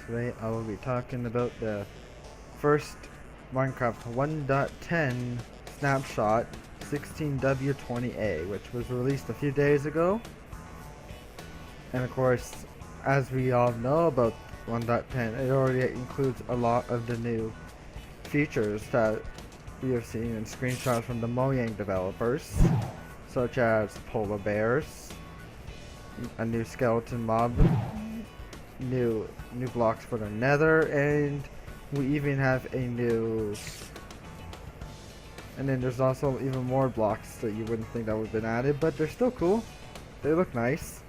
Today I will be talking about the first Minecraft 1.10 Snapshot 16W20A, which was released a few days ago. And of course, as we all know about 1.10, it already includes a lot of the new features that we have seen in screenshots from the Mojang developers, such as polar bears, a new skeleton mob, new blocks for the nether, and we even have a new, and then there's also even more blocks that you wouldn't think that would have been added, but they're still cool. They look nice.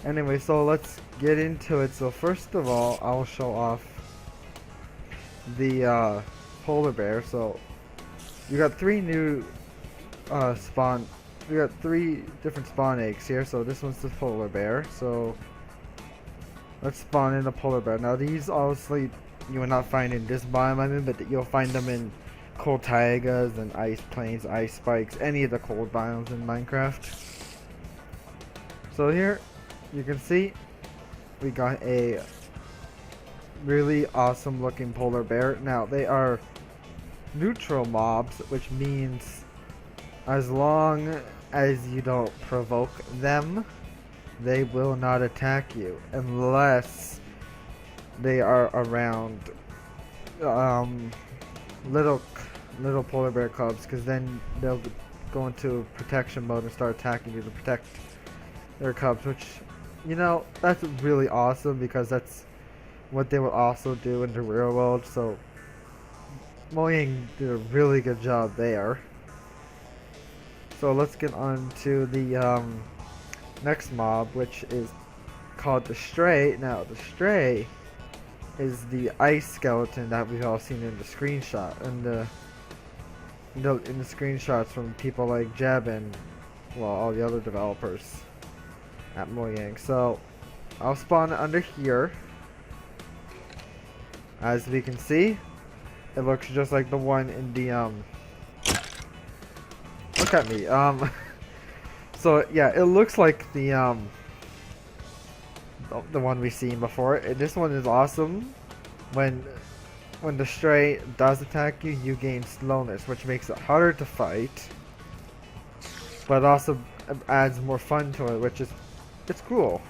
Anyway, so let's get into it. So first of all, I'll show off the polar bear. So you got three new spawn. We got three different spawn eggs here. So this one's the polar bear. So let's spawn in a polar bear. Now these obviously you will not find in this biome I'm in, but you'll find them in cold taigas and ice plains, ice spikes, any of the cold biomes in Minecraft. So here you can see we got a really awesome looking polar bear. Now they are neutral mobs, which means as long as you don't provoke them, they will not attack you unless they are around little polar bear cubs, because then they'll go into protection mode and start attacking you to protect their cubs, which, you know, that's really awesome because that's what they will also do in the real world. So Mojang did a really good job there. So let's get on to the next mob, which is called the Stray. Now the Stray is the ice skeleton that we've all seen in the screenshot, and in the screenshots from people like Jeb and, well, all the other developers at Mojang. So I'll spawn it under here. As we can see, it looks just like the one in the look at me. So yeah, it looks like the one we've seen before. And this one is awesome. When the Stray does attack you, you gain slowness, which makes it harder to fight, but also adds more fun to it, which is, it's cool.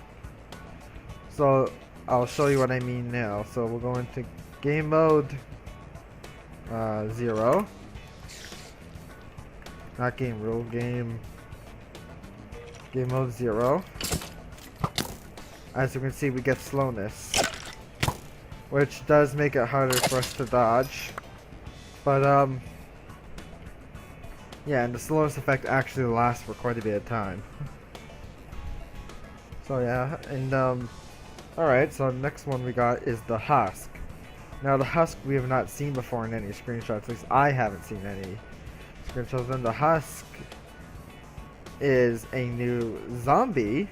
So I'll show you what I mean now. So we'll go into game mode 0. Not game rule, game mode 0. As you can see, we get slowness, which does make it harder for us to dodge. But yeah, and the slowness effect actually lasts for quite a bit of time. So yeah, and alright, so the next one we got is the Husk. Now the Husk we have not seen before in any screenshots, at least I haven't seen any screenshots. And the Husk is a new zombie.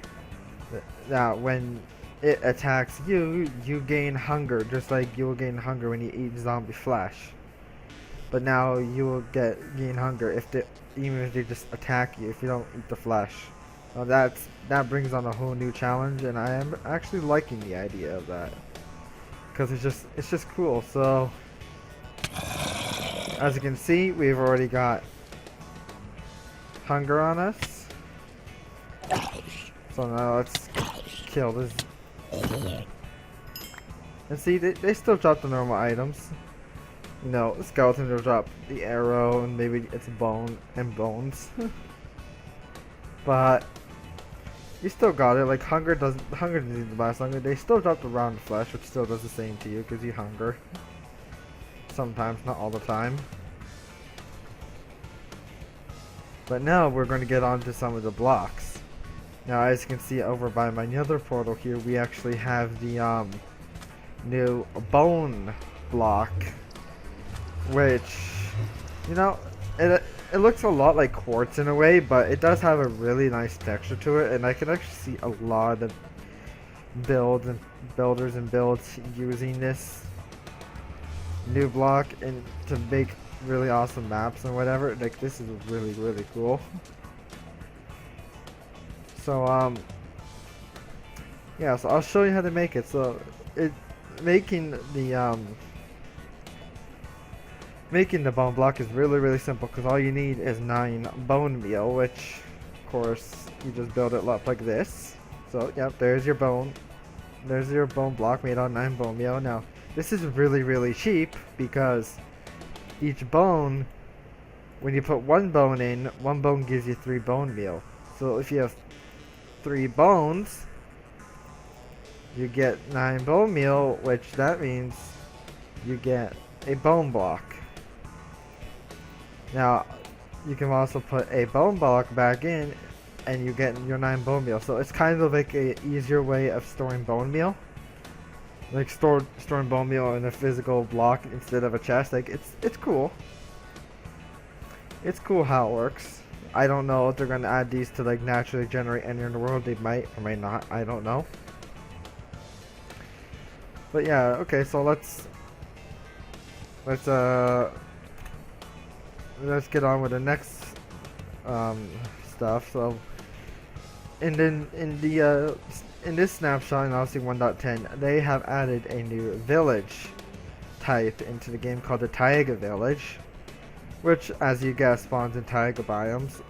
Now when it attacks you, you gain hunger, just like you will gain hunger when you eat zombie flesh. But now you will gain hunger even if they just attack you, if you don't eat the flesh. Now that brings on a whole new challenge, and I am actually liking the idea of that, because it's just cool. So as you can see, we've already got hunger on us. So now let's kill this. And see, they still drop the normal items. You know, the skeleton will drop the arrow and maybe its bones. But you still got it. Like hunger doesn't last longer. They still drop the round flesh, which still does the same to you because you hunger. Sometimes, not all the time. But now we're going to get on to some of the blocks. Now, as you can see over by my nether portal here, we actually have the new bone block, which, you know, it looks a lot like quartz in a way, but it does have a really nice texture to it, and I can actually see a lot of builders and builds using this new block and to make really awesome maps and whatever. Like, this is really, really cool. So yeah, so I'll show you how to make it. So making the bone block is really simple because all you need is 9 bone meal, which of course you just build it up like this. So yep, there's your bone block made on 9 bone meal. Now this is really cheap because each bone, when you put 1 bone in, 1 bone gives you 3 bone meal. So if you have 3 bones, you get 9 bone meal, which that means you get a bone block. Now, you can also put a bone block back in, and you get your 9 bone meal. So it's kind of like a easier way of storing bone meal, like storing bone meal in a physical block instead of a chest. Like it's cool. It's cool how it works. I don't know if they're gonna add these to like naturally generate ender in the world. They might or might not. I don't know. But yeah, okay. So let's get on with the next stuff. So in this snapshot, and obviously 1.10, they have added a new village type into the game called the Taiga Village, which, as you guess, spawns in taiga biomes.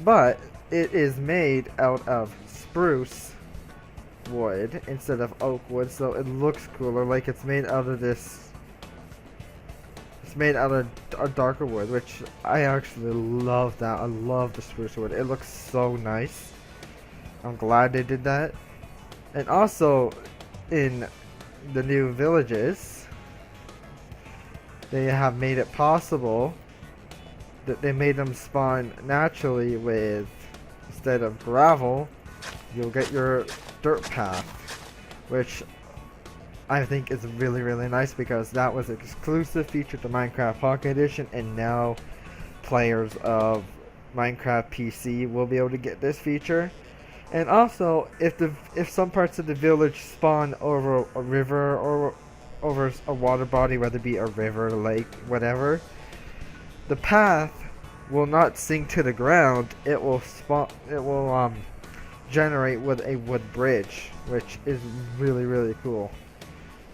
But it is made out of spruce wood instead of oak wood, so it looks cooler. Like it's made out of this. It's made out of a darker wood, which I actually love that. I love the spruce wood. It looks so nice. I'm glad they did that. And also, in the new villages, they have made it possible that they made them spawn naturally with, instead of gravel, you'll get your dirt path, which I think is really nice because that was an exclusive feature to Minecraft Pocket Edition, and now players of Minecraft PC will be able to get this feature. And also, if some parts of the village spawn over a river or over a water body, whether it be a river, lake, whatever, the path will not sink to the ground. It will generate with a wood bridge, which is really cool.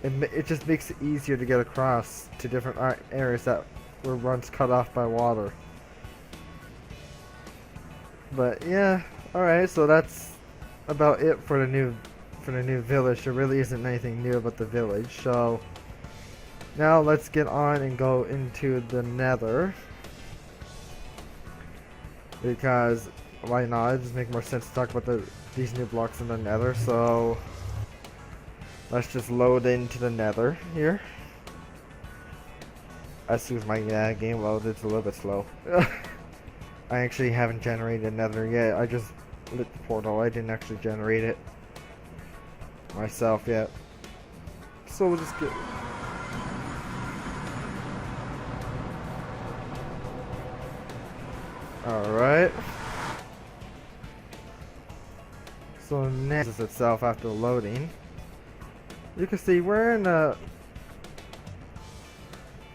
It just makes it easier to get across to different areas that were once cut off by water. But yeah, alright, so that's about it for the new village. There really isn't anything new about the village. So now let's get on and go into the Nether, because why not? It just makes more sense to talk about these new blocks in the Nether. So let's just load into the Nether here. As soon as my game loads, it's a little bit slow. I actually haven't generated Nether yet. I just lit the portal. I didn't actually generate it myself yet. So we'll just get... Alright. So next itself after loading. You can see we're in a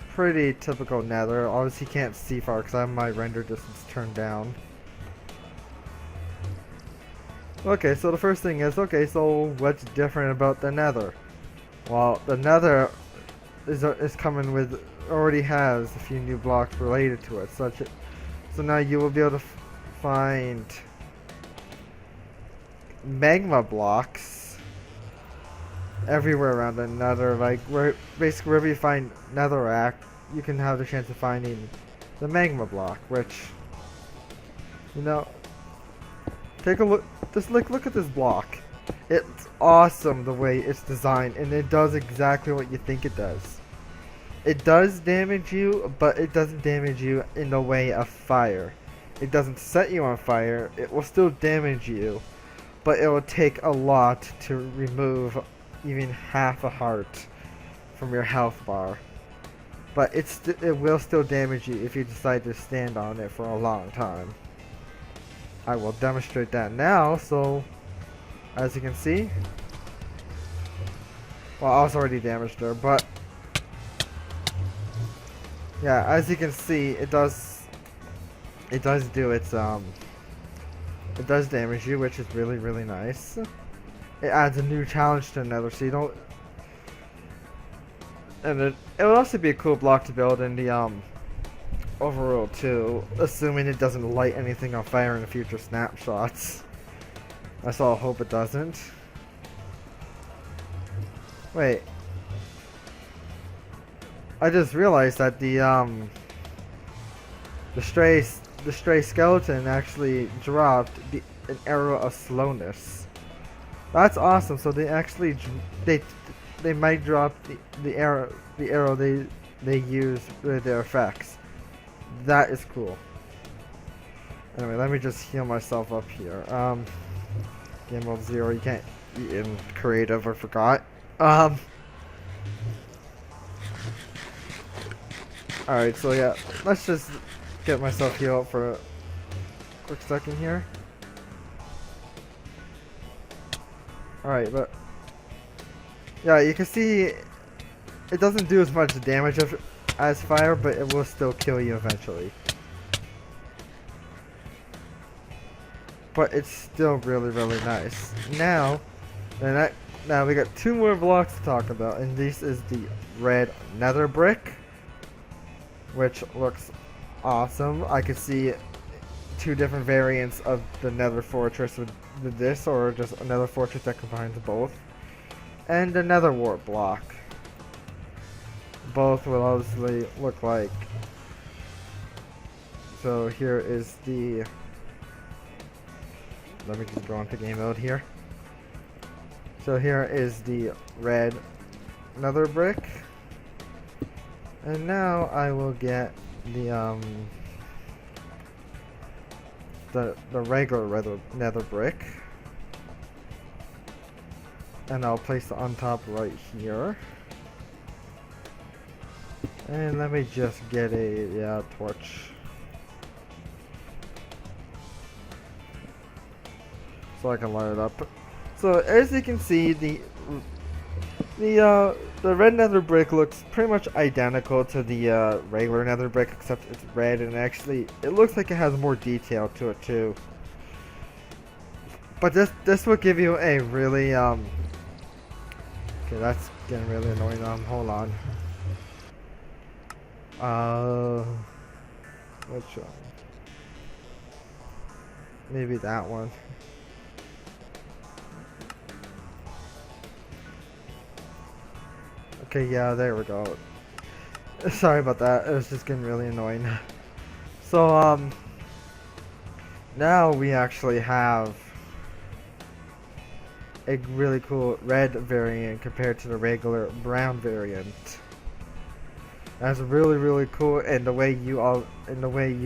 pretty typical Nether. Obviously can't see far because I have my render distance turned down. Okay, so the first thing is, okay, so what's different about the Nether? Well, the Nether is coming with, already has a few new blocks related to it. So now you will be able to find magma blocks everywhere around the Nether. Like basically wherever you find netherrack, you can have the chance of finding the magma block, which, you know, take a look. Just look at this block. It's awesome the way it's designed, and it does exactly what you think it does. It does damage you, but it doesn't damage you in the way of fire. It doesn't set you on fire. It will still damage you, but it will take a lot to remove even half a heart from your health bar. But it will still damage you if you decide to stand on it for a long time. I will demonstrate that now. So, as you can see, well, I was already damaged there, but yeah, as you can see, it does do its it does damage you, which is really nice. It adds a new challenge to Nether, so And it would also be a cool block to build in the overworld too, assuming it doesn't light anything on fire in the future snapshots. That's all I hope it doesn't. Wait. I just realized that the stray skeleton actually dropped an arrow of slowness. That's awesome. So they actually they might drop the arrow they use with their effects. That is cool. Anyway, let me just heal myself up here. Game mode 0, you can't eat in creative, I forgot. Alright, so yeah, let's just get myself healed for a quick second here. Alright, but yeah, you can see it doesn't do as much damage as fire, but it will still kill you eventually. But it's still really, really nice. Now we got 2 more blocks to talk about, and this is the red nether brick, which looks awesome. I could see 2 different variants of the nether fortress with this, or just another fortress that combines both. And the nether wart block. Both will obviously look like. So here is the. Let me just go into game mode here. So here is the red nether brick. And now I will get the regular nether brick. And I'll place it on top right here. And let me just get a torch. So I can light it up. So as you can see, the red nether brick looks pretty much identical to the regular nether brick, except it's red, and actually it looks like it has more detail to it too. But this will give you a really okay, that's getting really annoying. Hold on. Which one? Maybe that one. Okay, yeah, there we go. Sorry about that. It was just getting really annoying. So, now we actually have a really cool red variant compared to the regular brown variant. That's really, really cool, and the way you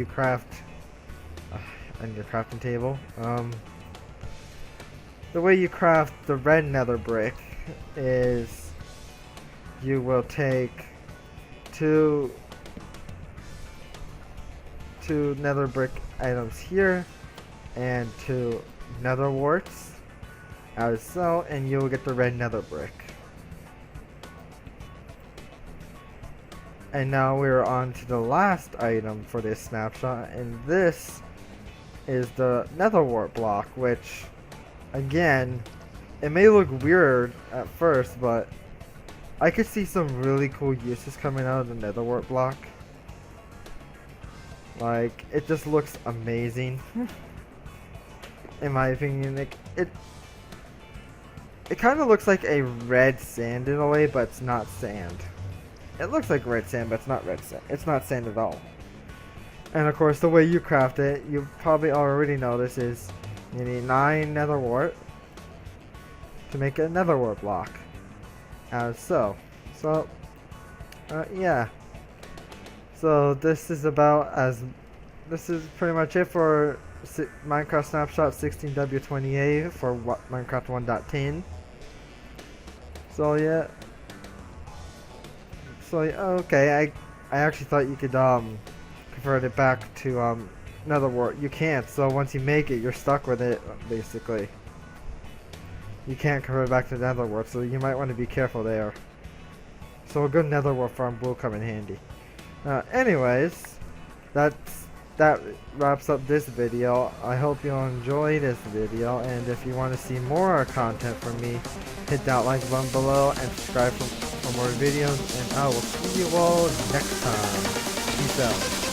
craft on your crafting table. The way you craft the red nether brick is you will take two nether brick items here and 2 nether warts as so, and you will get the red nether brick. And now we're on to the last item for this snapshot, and this is the nether wart block, which again, it may look weird at first, but I could see some really cool uses coming out of the nether wart block. Like, it just looks amazing. In my opinion, it kind of looks like a red sand in a way, but it's not sand. It looks like red sand, but it's not red sand. It's not sand at all. And of course, the way you craft it, you probably already know this, is you need 9 nether wart to make a nether wart block. As so. So, yeah. So this is pretty much it for Minecraft Snapshot 16W28 for Minecraft 1.10. So yeah. So okay, I actually thought you could convert it back to nether wart. You can't. So once you make it, you're stuck with it basically. You can't convert it back to nether wart, so you might want to be careful there. So a good nether wart farm will come in handy. Anyways, that wraps up this video. I hope you enjoyed this video, and if you want to see more content from me, hit that like button below and subscribe for for more videos, and I will see you all next time. Peace out.